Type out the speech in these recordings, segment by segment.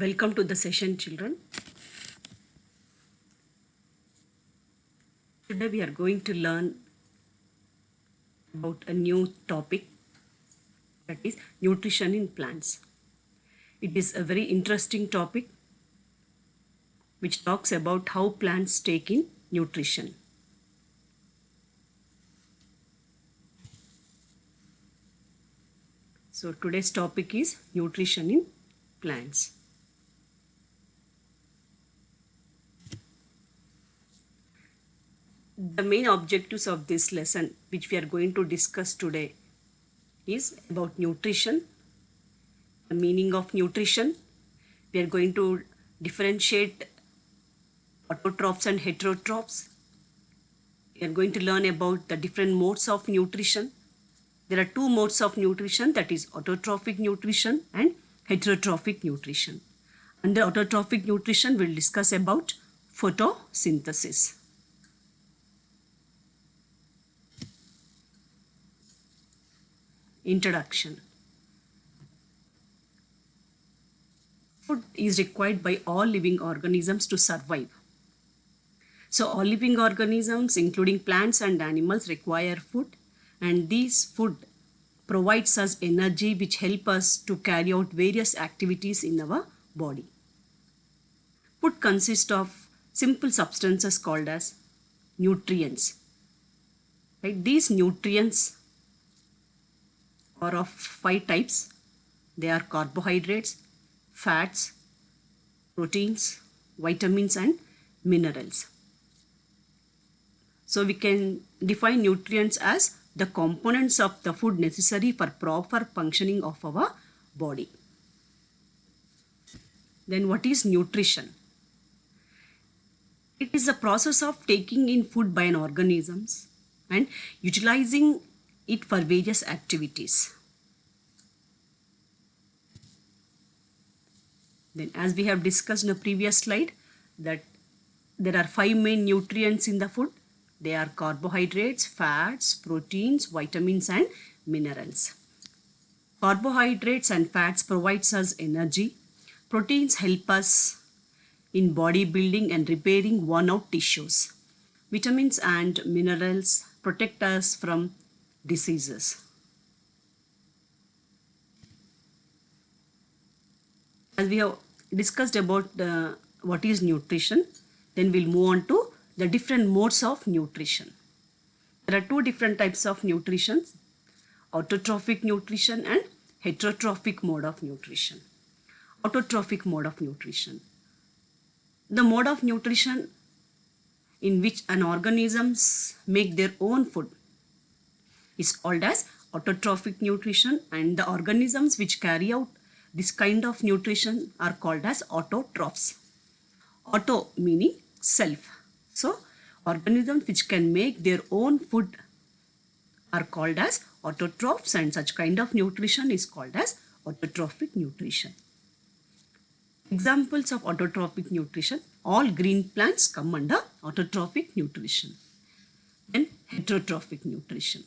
Welcome to the session, children. Today we are going to learn about a new topic, that is nutrition in plants. It is a very interesting topic which talks about how plants take in nutrition. So today's topic is nutrition in plants. The main objectives of this lesson, which we are going to discuss today, is about nutrition, the meaning of nutrition. We are going to differentiate autotrophs and heterotrophs. We are going to learn about the different modes of nutrition. There are two modes of nutrition, that is autotrophic nutrition and heterotrophic nutrition. Under autotrophic nutrition, we'll discuss about photosynthesis. Introduction. Food is required by all living organisms to survive. So all living organisms, including plants and animals, require food, and this food provides us energy which help us to carry out various activities in our body. Food consists of simple substances called as nutrients. Right? These nutrients are of 5 types. They are carbohydrates, fats, proteins, vitamins and minerals. So we can define nutrients as the components of the food necessary for proper functioning of our body. Then what is nutrition? It is the process of taking in food by an organism and utilizing it for various activities. Then, as we have discussed in a previous slide, that there are 5 main nutrients in the food. They are carbohydrates, fats, proteins, vitamins and minerals. Carbohydrates and fats provides us energy. Proteins help us in body building and repairing worn out tissues. Vitamins and minerals protect us from diseases. As we have discussed about what is nutrition, then we'll move on to the different modes of nutrition. There are 2 different types of nutrition, autotrophic nutrition and heterotrophic mode of nutrition. Autotrophic mode of nutrition. The mode of nutrition in which an organisms make their own food is called as autotrophic nutrition, and the organisms which carry out this kind of nutrition are called as autotrophs. Auto meaning self. So organisms which can make their own food are called as autotrophs, and such kind of nutrition is called as autotrophic nutrition. Examples of autotrophic nutrition: all green plants come under autotrophic nutrition. Then heterotrophic nutrition.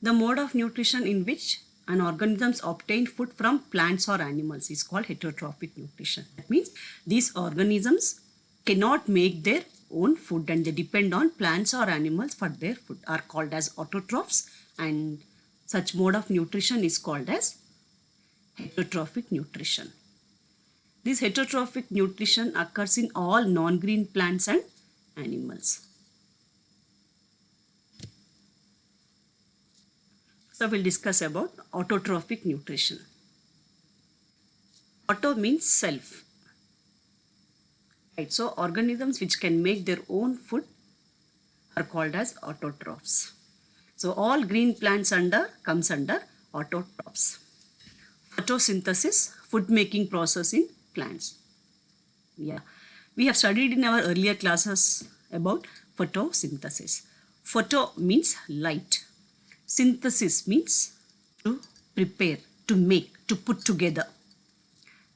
The mode of nutrition in which an organisms obtain food from plants or animals is called heterotrophic nutrition. That means these organisms cannot make their own food and they depend on plants or animals for their food, are called as autotrophs, and such mode of nutrition is called as heterotrophic nutrition. This heterotrophic nutrition occurs in all non-green plants and animals. So we'll discuss about autotrophic nutrition. Auto means self. Right, so organisms which can make their own food are called as autotrophs. So all green plants comes under autotrophs. Photosynthesis, food making process in plants. Yeah, we have studied in our earlier classes about photosynthesis. Photo means light. Synthesis means to prepare, to make, to put together.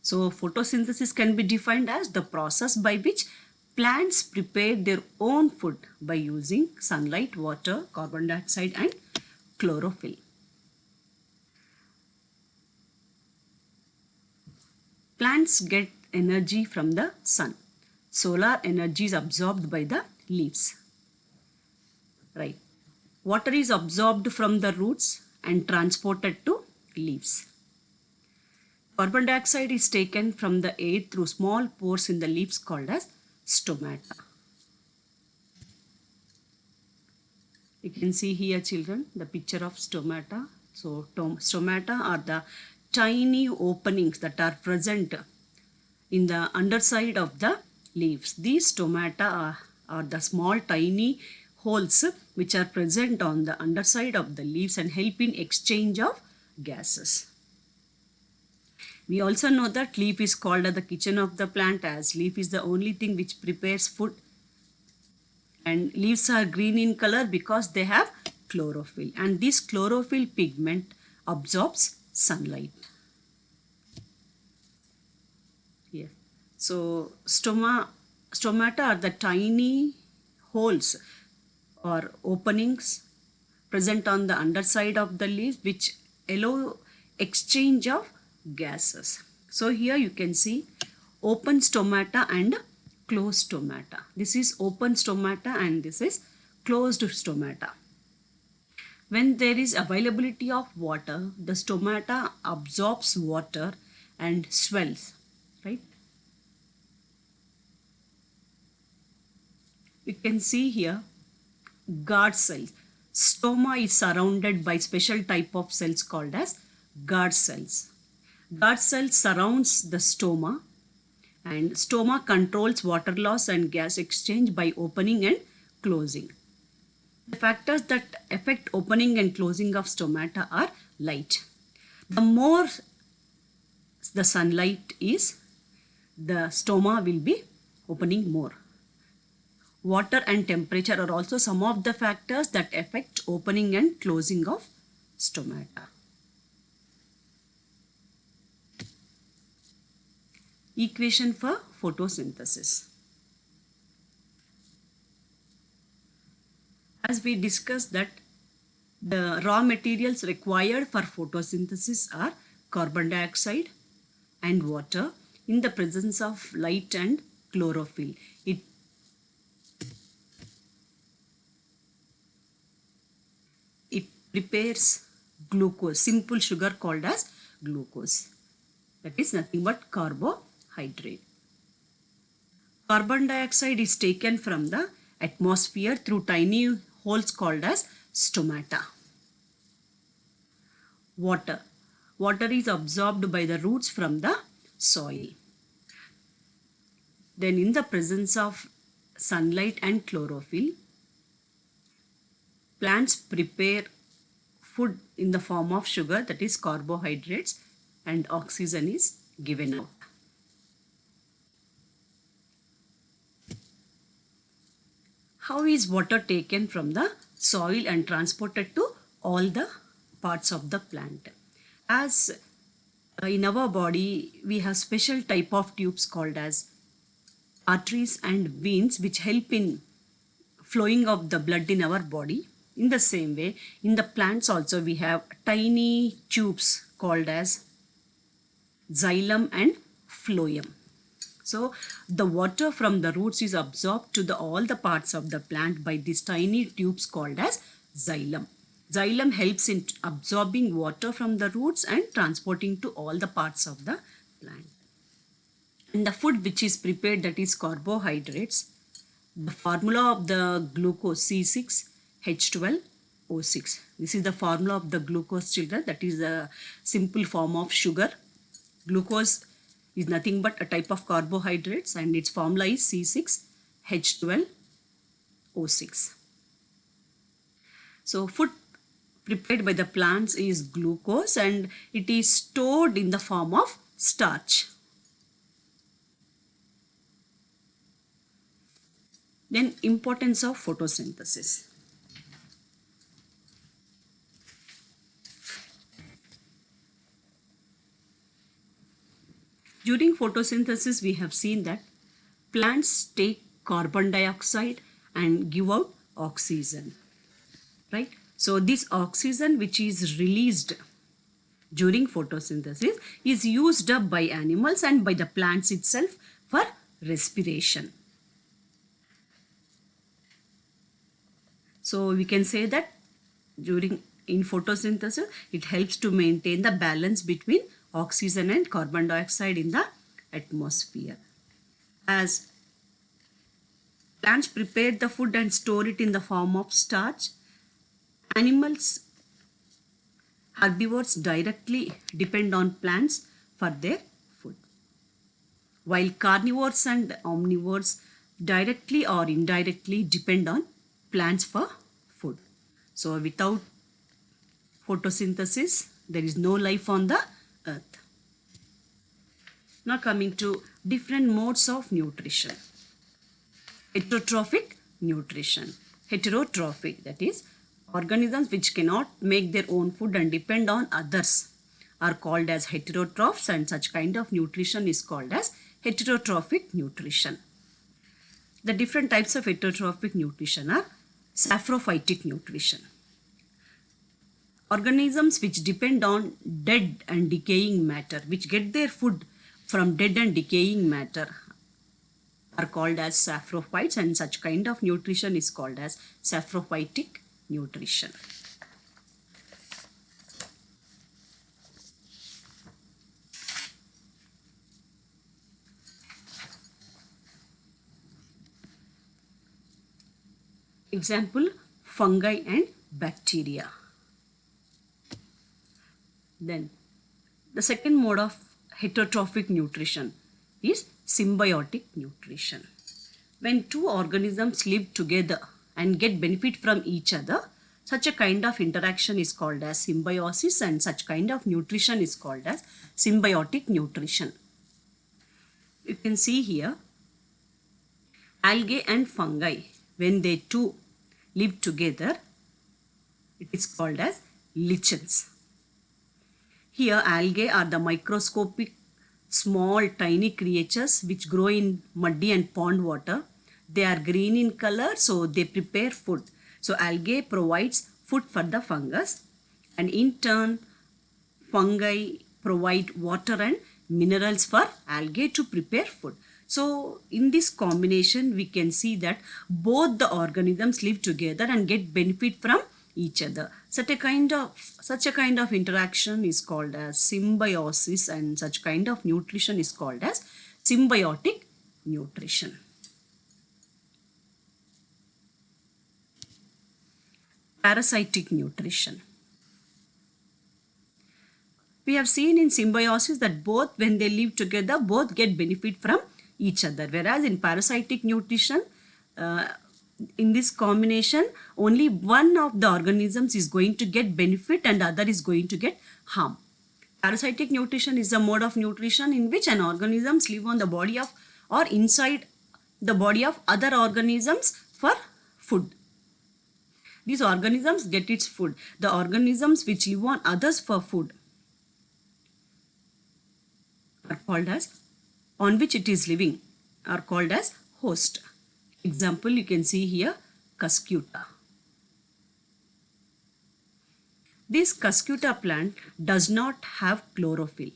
So photosynthesis can be defined as the process by which plants prepare their own food by using sunlight, water, carbon dioxide and chlorophyll. Plants get energy from the sun. Solar energy is absorbed by the leaves. Right. Water is absorbed from the roots and transported to leaves. Carbon dioxide is taken from the air through small pores in the leaves called as stomata. You can see here, children, the picture of stomata. So stomata are the tiny openings that are present in the underside of the leaves. These stomata are the small tiny holes which are present on the underside of the leaves and help in exchange of gases. We also know that leaf is called the kitchen of the plant, as leaf is the only thing which prepares food, and leaves are green in color because they have chlorophyll, and this chlorophyll pigment absorbs sunlight. Here. So stomata are the tiny holes or openings present on the underside of the leaves which allow exchange of gases. So here you can see open stomata and closed stomata. This is open stomata and this is closed stomata. When there is availability of water, the stomata absorbs water and swells, right? You can see here guard cells. Stoma is surrounded by special type of cells called as guard cells. Guard cell surrounds the stoma, and stoma controls water loss and gas exchange by opening and closing. The factors that affect opening and closing of stomata are light. The more the sunlight is, the stoma will be opening more. Water and temperature are also some of the factors that affect opening and closing of stomata. Equation for photosynthesis. As we discussed that the raw materials required for photosynthesis are carbon dioxide and water in the presence of light and chlorophyll. It prepares glucose, simple sugar called as glucose. That is nothing but carbohydrate. Carbon dioxide is taken from the atmosphere through tiny holes called as stomata. Water is absorbed by the roots from the soil. Then in the presence of sunlight and chlorophyll, plants prepare food in the form of sugar, that is carbohydrates, and oxygen is given out. How is water taken from the soil and transported to all the parts of the plant? As in our body, we have special type of tubes called as arteries and veins which help in flowing of the blood in our body. In the same way, in the plants also we have tiny tubes called as xylem and phloem. So the water from the roots is absorbed to all the parts of the plant by these tiny tubes called as xylem. Xylem helps in absorbing water from the roots and transporting to all the parts of the plant. And the food which is prepared, that is carbohydrates, the formula of the glucose C6H12O6. This is the formula of the glucose, children. That is a simple form of sugar. Glucose is nothing but a type of carbohydrates and its formula is C6H12O6. So food prepared by the plants is glucose and it is stored in the form of starch. Then importance of photosynthesis. During photosynthesis, we have seen that plants take carbon dioxide and give out oxygen, right? So this oxygen which is released during photosynthesis is used up by animals and by the plants itself for respiration. So we can say that in photosynthesis, it helps to maintain the balance between oxygen and carbon dioxide in the atmosphere. As plants prepare the food and store it in the form of starch, animals, herbivores directly depend on plants for their food, while carnivores and omnivores directly or indirectly depend on plants for food. So without photosynthesis, there is no life on the earth. Now coming to different modes of nutrition. Heterotrophic nutrition. Heterotrophic, that is, organisms which cannot make their own food and depend on others are called as heterotrophs, and such kind of nutrition is called as heterotrophic nutrition. The different types of heterotrophic nutrition are saprophytic nutrition. Organisms which depend on dead and decaying matter, which get their food from dead and decaying matter, are called as saprophytes, and such kind of nutrition is called as saprophytic nutrition. Example, fungi and bacteria. Then the second mode of heterotrophic nutrition is symbiotic nutrition. When two organisms live together and get benefit from each other, such a kind of interaction is called as symbiosis, and such kind of nutrition is called as symbiotic nutrition. You can see here, algae and fungi, when they two live together, it is called as lichens. Here algae are the microscopic small tiny creatures which grow in muddy and pond water. They are green in color, so they prepare food. So algae provides food for the fungus, and in turn fungi provide water and minerals for algae to prepare food. So in this combination we can see that both the organisms live together and get benefit from each other. Such a kind of interaction is called as symbiosis, and such kind of nutrition is called as symbiotic nutrition. Parasitic nutrition. We have seen in symbiosis that both, when they live together, both get benefit from each other, whereas in parasitic nutrition, in this combination, only one of the organisms is going to get benefit and other is going to get harm. Parasitic nutrition is a mode of nutrition in which an organisms live on the body of or inside the body of other organisms for food. These organisms get its food. The organisms which live on others for food are called as, on which it is living, are called as host. Example, you can see here, Cuscuta. This Cuscuta plant does not have chlorophyll.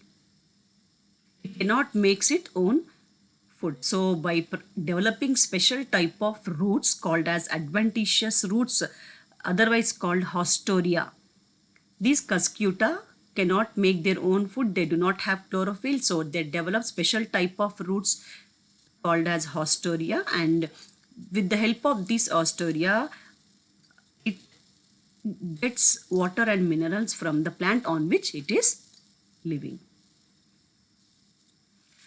It cannot make its own food. So by developing special type of roots called as adventitious roots, otherwise called haustoria, these Cuscuta cannot make their own food. They do not have chlorophyll, so they develop special type of roots called as haustoria, and with the help of this haustoria, it gets water and minerals from the plant on which it is living.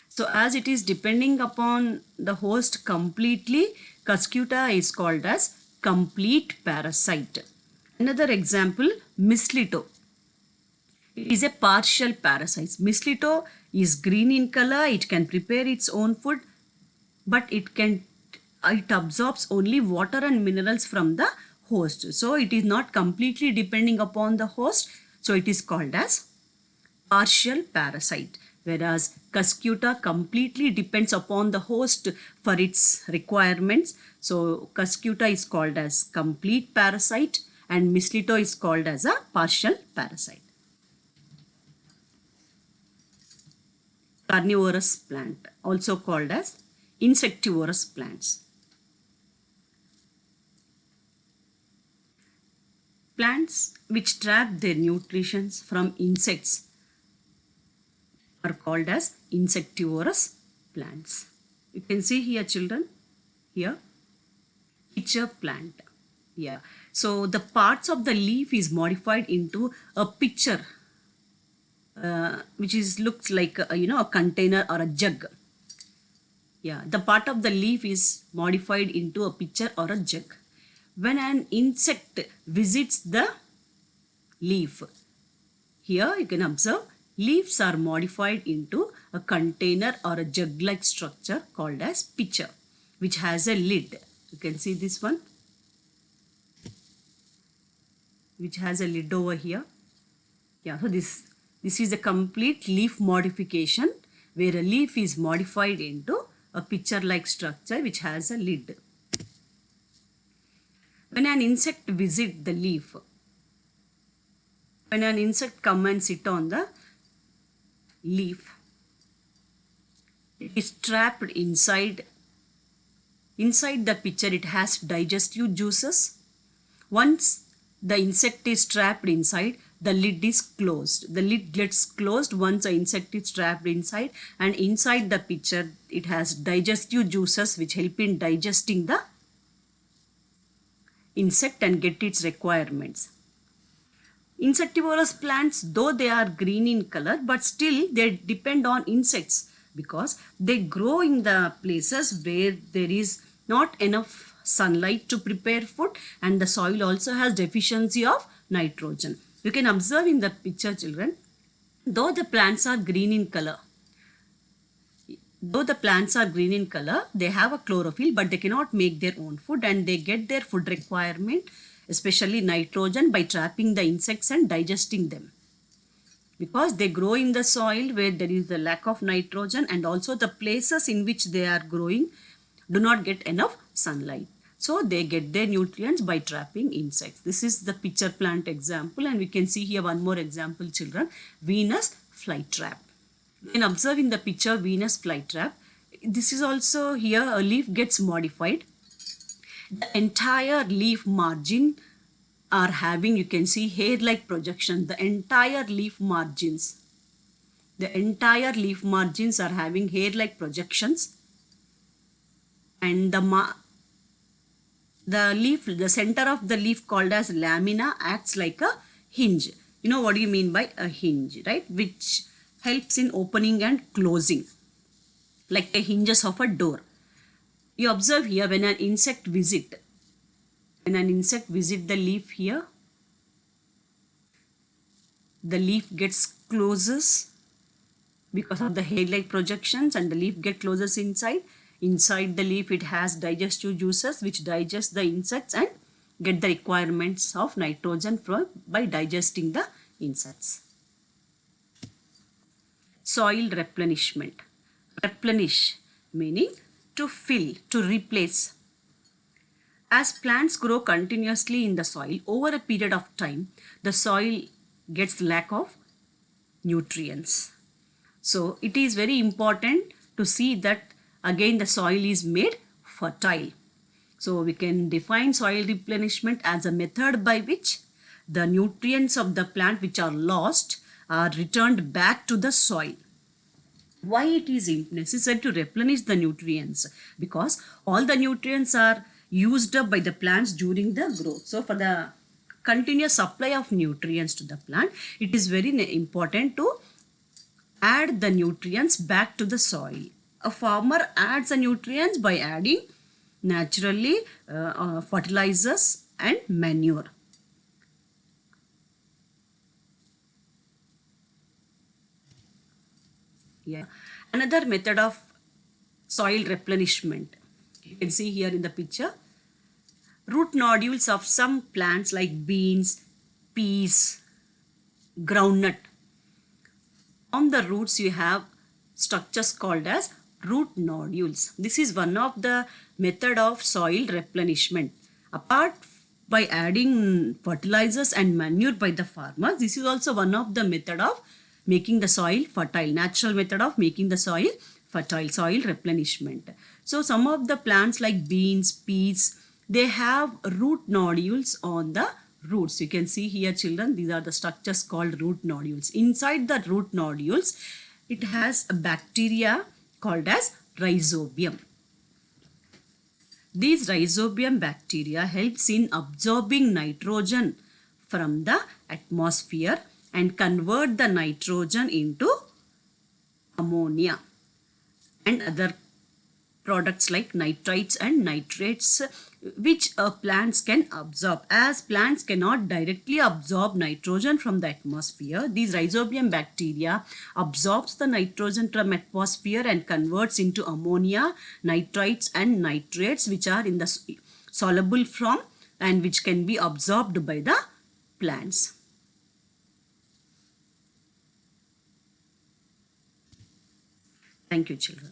So as it is depending upon the host completely, Cuscuta is called as complete parasite. Another example, Mistletoe. It is a partial parasite. Mistletoe is green in color. It can prepare its own food, but it absorbs only water and minerals from the host. So it is not completely depending upon the host. So it is called as partial parasite. Whereas Cuscuta completely depends upon the host for its requirements. So Cuscuta is called as complete parasite and Mistletoe is called as a partial parasite. carnivorous plant, also called as insectivorous plants. Plants which trap their nutrition from insects are called as insectivorous plants. You can see here, children, here, pitcher plant. Yeah. So the parts of the leaf is modified into a pitcher, which looks like a container or a jug. Yeah, the part of the leaf is modified into a pitcher or a jug. When an insect visits the leaf, here you can observe leaves are modified into a container or a jug-like structure called as pitcher, which has a lid. You can see this one, which has a lid over here. Yeah, so this is a complete leaf modification where a leaf is modified into a pitcher-like structure which has a lid. When an insect visits the leaf, when an insect comes and sits on the leaf, it is trapped inside the pitcher. It has digestive juices. Once the insect is trapped inside, the lid is closed. The lid gets closed once the insect is trapped inside, and inside the pitcher it has digestive juices which help in digesting the insect and get its requirements. Insectivorous plants, though they are green in color, but still they depend on insects because they grow in the places where there is not enough sunlight to prepare food, and the soil also has deficiency of nitrogen. You can observe in the picture, children, though the plants are green in color, they have a chlorophyll, but they cannot make their own food, and they get their food requirement, especially nitrogen, by trapping the insects and digesting them. Because they grow in the soil where there is a lack of nitrogen, and also the places in which they are growing do not get enough sunlight. So they get their nutrients by trapping insects. This is the pitcher plant example, and we can see here one more example, children, Venus flytrap. You can observe in the picture Venus flytrap. This is also here a leaf gets modified. The entire leaf margin are having, you can see, hair-like projection. The entire leaf margins are having hair-like projections, and the center of the leaf, called as lamina, acts like a hinge. You know what do you mean by a hinge, right? Which helps in opening and closing, like the hinges of a door. You observe here when an insect visit the leaf here, the leaf gets closes because of the hair-like projections, and the leaf get closes inside. Inside the leaf it has digestive juices which digest the insects and get the requirements of nitrogen by digesting the insects. Soil replenishment. Replenish meaning to fill, to replace. As plants grow continuously in the soil, over a period of time, the soil gets lack of nutrients. So it is very important to see that again the soil is made fertile. So we can define soil replenishment as a method by which the nutrients of the plant which are lost are returned back to the soil. Why it is necessary to replenish the nutrients? Because all the nutrients are used up by the plants during the growth. So for the continuous supply of nutrients to the plant, it is very important to add the nutrients back to the soil. A farmer adds the nutrients by adding naturally fertilizers and manure. Yeah. Another method of soil replenishment, you can see here in the picture, root nodules of some plants like beans, peas, groundnut. On the roots you have structures called as root nodules. This is one of the method of soil replenishment. Apart by adding fertilizers and manure by the farmers, this is also one of the method of making the soil fertile. Natural method of making the soil fertile, soil replenishment. So some of the plants like beans, peas, they have root nodules on the roots. You can see here, children, these are the structures called root nodules. Inside the root nodules, it has a bacteria called as rhizobium. These rhizobium bacteria helps in absorbing nitrogen from the atmosphere and convert the nitrogen into ammonia and other products like nitrites and nitrates, which plants can absorb. As plants cannot directly absorb nitrogen from the atmosphere, these rhizobium bacteria absorbs the nitrogen from atmosphere and converts into ammonia, nitrites and nitrates, which are in the soluble form and which can be absorbed by the plants. Thank you, children.